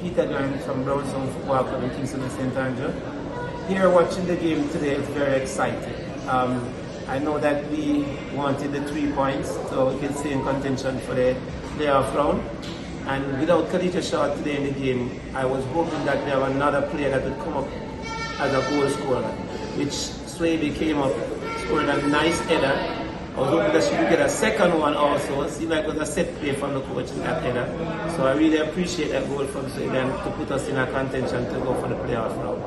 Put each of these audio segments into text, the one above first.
Peter Grant from Brownstone Football Club in Kingston and St. Andrew. Here watching the game today is very exciting. I know that we wanted the 3 points so we can stay in contention for the playoff round. And without Khadija Shaw today in the game, I was hoping that we have another player that would come up as a goal scorer, which Swaby came up, scored a nice header. I was hoping that she would get a second one also. It seemed like it was a set play from the coach in that header. So I really appreciate that goal from Sweden to put us in a contention to go for the playoff round.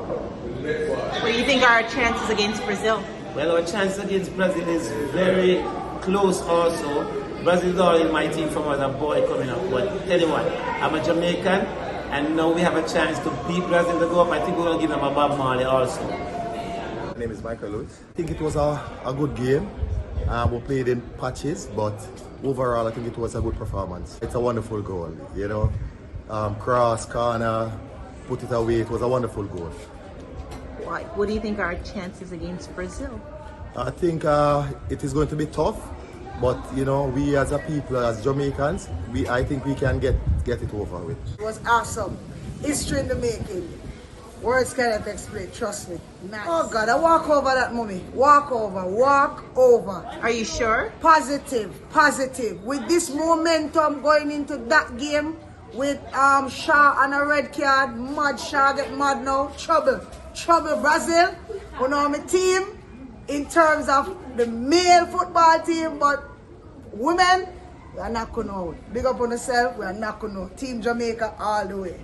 What do you think are our chances against Brazil? Well, our chances against Brazil is very close also. Brazil is always my team from as a boy coming up. But tell you what, I'm a Jamaican and now we have a chance to beat Brazil to go up. I think we're going to give them a Bob Marley also. My name is Michael Lutz. I think it was a good game. We played in patches, but overall I think it was a good performance. It's a wonderful goal, you know. Cross, corner, put it away. It was a wonderful goal. What do you think are our chances against Brazil? I think it is going to be tough, but you know, we as a people, as Jamaicans, I think we can get it over with. It was awesome. History in the making. Words cannot explain, trust me. Nice. Oh God, I walk over that mummy. Walk over. Are you sure? Positive. With this momentum going into that game, with Shaw and a red card, mad Shaw get mad now. Trouble Brazil. You know my team in terms of the male football team, but women, we are not going out. Big up on yourself, we are not going out. Team Jamaica all the way.